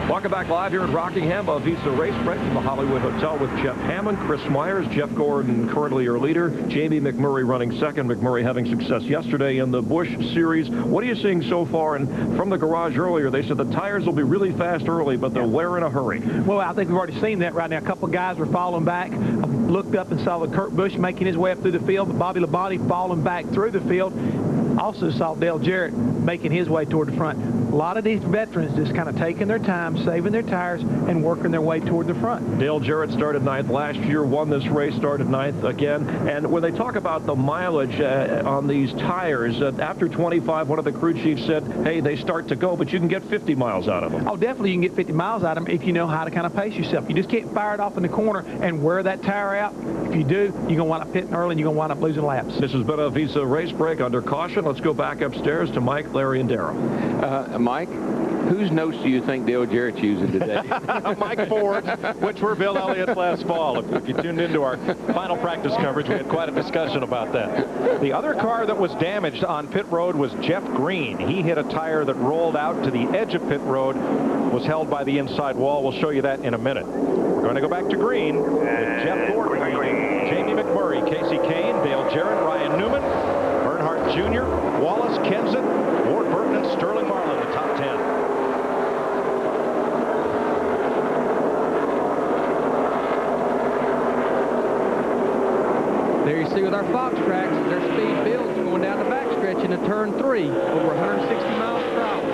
Welcome back live here in Rockingham, a Visa Race Break from the Hollywood Hotel with Jeff Hammond, Chris Myers, Jeff Gordon currently your leader, Jamie McMurray running second. McMurray having success yesterday in the Busch Series. What are you seeing so far? And from the garage earlier, they said the tires will be really fast early, but they'll wear in a hurry. Well, I think we've already seen that right now. A couple of guys were falling back. I looked up and saw Kurt Busch making his way up through the field, Bobby Labonte falling back through the field. Also saw Dale Jarrett making his way toward the front. A lot of these veterans just kind of taking their time, saving their tires, and working their way toward the front. Dale Jarrett started 9th last year, won this race, started 9th again. And when they talk about the mileage on these tires, after 25, one of the crew chiefs said, hey, they start to go, but you can get 50 miles out of them. Oh, definitely you can get 50 miles out of them if you know how to kind of pace yourself. You just can't fire it off in the corner and wear that tire out. If you do, you're going to wind up pitting early and you're going to wind up losing laps. This has been a Visa Race Break under caution. Let's go back upstairs to Mike, Larry, and Darryl. Mike, whose notes do you think Dale Jarrett's using today? Mike Ford, which were Bill Elliott's last fall. If you tuned into our final practice coverage, we had quite a discussion about that. The other car that was damaged on pit road was Jeff Green. He hit a tire that rolled out to the edge of pit road, was held by the inside wall. We'll show you that in a minute. We're going to go back to green with Jeff Gordon, Jamie McMurray, Casey Kane, Dale Jarrett, Ryan Newman, Earnhardt Jr., Wallace, Kenseth, Ward Burton, and Sterling Marlin, the top 10. There you see with our Fox tracks, their speed builds going down the backstretch into turn 3, over 160 miles per hour.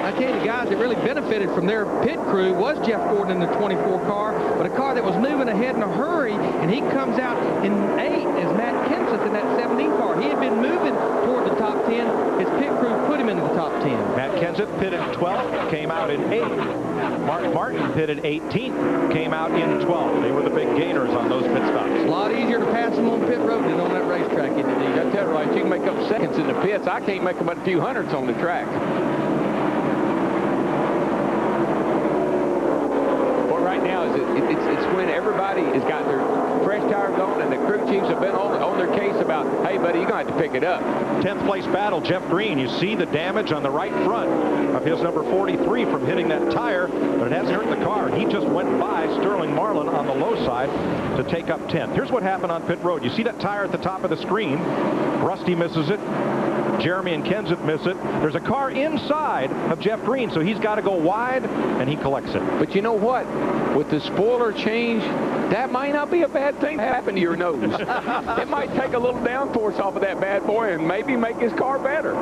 I tell you, the guys that really benefited from their pit crew was Jeff Gordon in the 24 car, but a car that was moving ahead in a hurry, and he comes out in 8 as Matt Kenseth in that 17 car. He had been moving toward the top 10. His pit crew put him into the top 10. Matt Kenseth pitted 12th, came out in 8th. Mark Martin pitted 18th, came out in 12th. They were the big gainers on those pit stops. It's a lot easier to pass them on pit road than on that racetrack, isn't it? That's that right. You can make up seconds in the pits. I can't make them but a few hundredths on the track. Well, right now is it's when everybody has got their fresh tires on and the crew chiefs have been on their case about, hey, buddy, you're going to have to pick it up. 10th place battle, Jeff Green. You see the damage on the right front of his number 43 from hitting that tire, but it hasn't hurt the car. He just went by Sterling Marlin on the low side to take up 10th. Here's what happened on pit road. You see that tire at the top of the screen. Rusty misses it. Jeremy and Kenseth miss it. There's a car inside of Jeff Green, so he's got to go wide, and he collects it. But you know what? With the spoiler change, that might not be a bad thing to happen to your nose. It might take a little downforce off of that bad boy and maybe make his car better.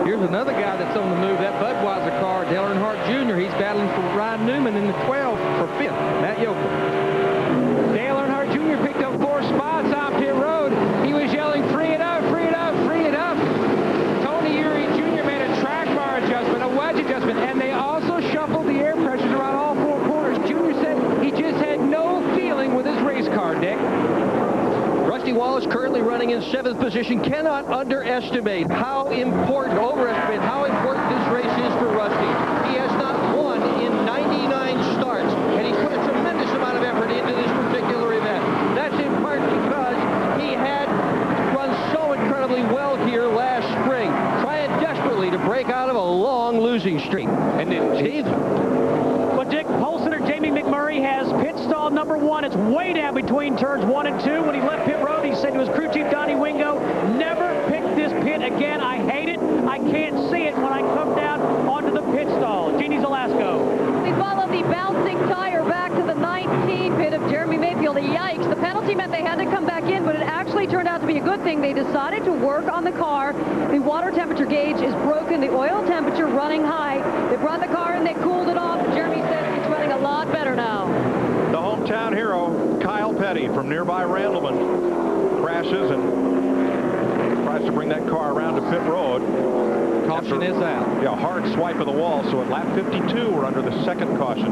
Here's another guy that's on the move, that Budweiser car, Dale Earnhardt Jr. He's battling for Ryan Newman in the 12 for 5th, Matt Yoakum. Dale Earnhardt Jr. picked up 4 spots on pit road. He was yelling, free it up, free it up, free it up. Tony Eury Jr. made a track bar adjustment, a wedge adjustment, and they also shuffled the air pressures around all 4 corners. Jr. said he just had no feeling with his race car, Dick. Rusty Wallace, currently running in 7th position, cannot overestimate how important this race is for Rusty. He has not won in 99 starts, and he put a tremendous amount of effort into this particular event. That's in part because he had run so incredibly well here last spring, trying desperately to break out of a long losing streak. And then Steve. Well, Dick, pole sitter Jamie McMurray has pit stall number 1. It's way down between turns 1 and 2. When he left pit road, he said to his crew chief, Donnie Wingo, never pick this pit again. I hate it. I can't see it when I come down onto the pit stall. Jeannie Zelasco. We follow the bouncing tire back to the 19 pit of Jeremy Mayfield. Yikes. The penalty meant they had to come back in, but it actually turned out to be a good thing. They decided to work on the car. The water temperature gauge is broken. The oil temperature running high. They brought the car in. They cooled it off. Jeremy said it's running a lot better now. The hometown hero, Kyle Petty from nearby Randleman, crashes and tries to bring that car around to pit road. Caution is out. Yeah, hard swipe of the wall, so at lap 52, we're under the second caution.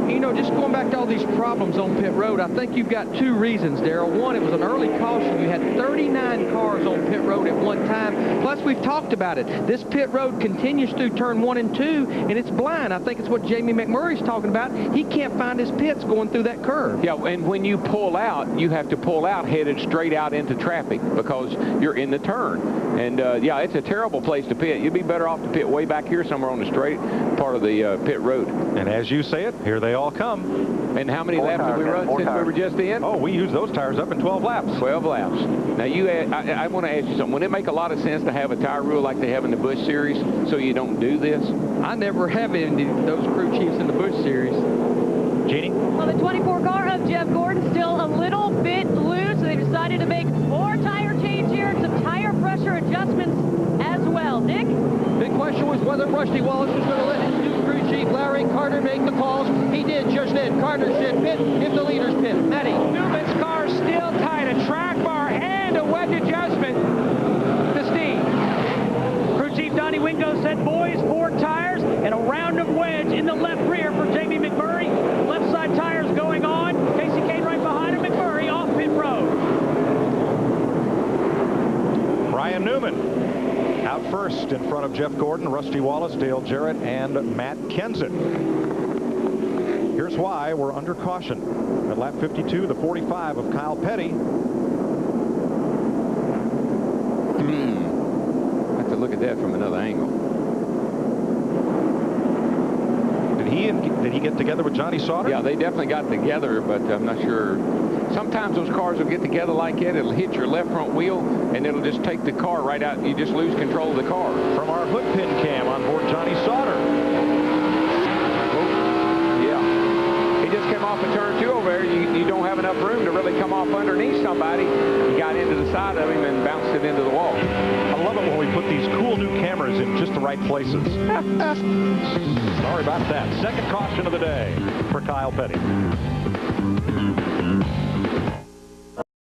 You know, just going back to all these problems on pit road, I think you've got two reasons, Darrell. One, it was an early caution. You had 39 cars on pit road at one time. Plus, we've talked about it. This pit road continues through turn 1 and 2, and it's blind. I think it's what Jamie McMurray's talking about. He can't find his pits going through that curve. Yeah, and when you pull out, you have to pull out headed straight out into traffic because you're in the turn. And, yeah, it's a terrible place to pit. You'd be better off to pit way back here somewhere on the straight part of the pit road. And as you say it, here they all come. And how many laps did we run since we were just in? Oh, we used those tires up in 12 laps. 12 laps. Now, I want to ask you something. Wouldn't it make a lot of sense to have a tire rule like they have in the Busch Series so you don't do this? I never have any of those crew chiefs in the Busch Series. Jeannie? Well, the 24 car of Jeff Gordon still a little bit loose. They've decided to make more tire change here, some tire pressure adjustments as well. Nick? Big question was whether Rusty Wallace was going to let his new crew chief, Larry Carter, make the calls. He did just then. Carter said pit if the leaders pit. Matty. Newman's car still tight. A track bar and a wedge adjustment to Steve. Crew Chief Donnie Wingo said, boys, 4 tires and a round of wedge in the left rear for Jamie McMurray. Left side tires going on. Casey Kane right behind him. McMurray off pit road. Brian Newman out first in front of Jeff Gordon, Rusty Wallace, Dale Jarrett, and Matt Kenseth. Here's why we're under caution. At lap 52, the 45 of Kyle Petty. I have to look at that from another angle. Did he get together with Johnny Sauter? Yeah, they definitely got together, but I'm not sure. Sometimes those cars will get together like that. It'll hit your left front wheel, and it'll just take the car right out. You just lose control of the car. From our hood pin cam on board Johnny Sauter. Oh, yeah. He just came off of turn 2 over there. You don't have enough room to really come off underneath somebody. He got into the side of him and bounced it into the wall. I love it when we put these cool new cameras in just the right places. Sorry about that. Second caution of the day for Kyle Petty.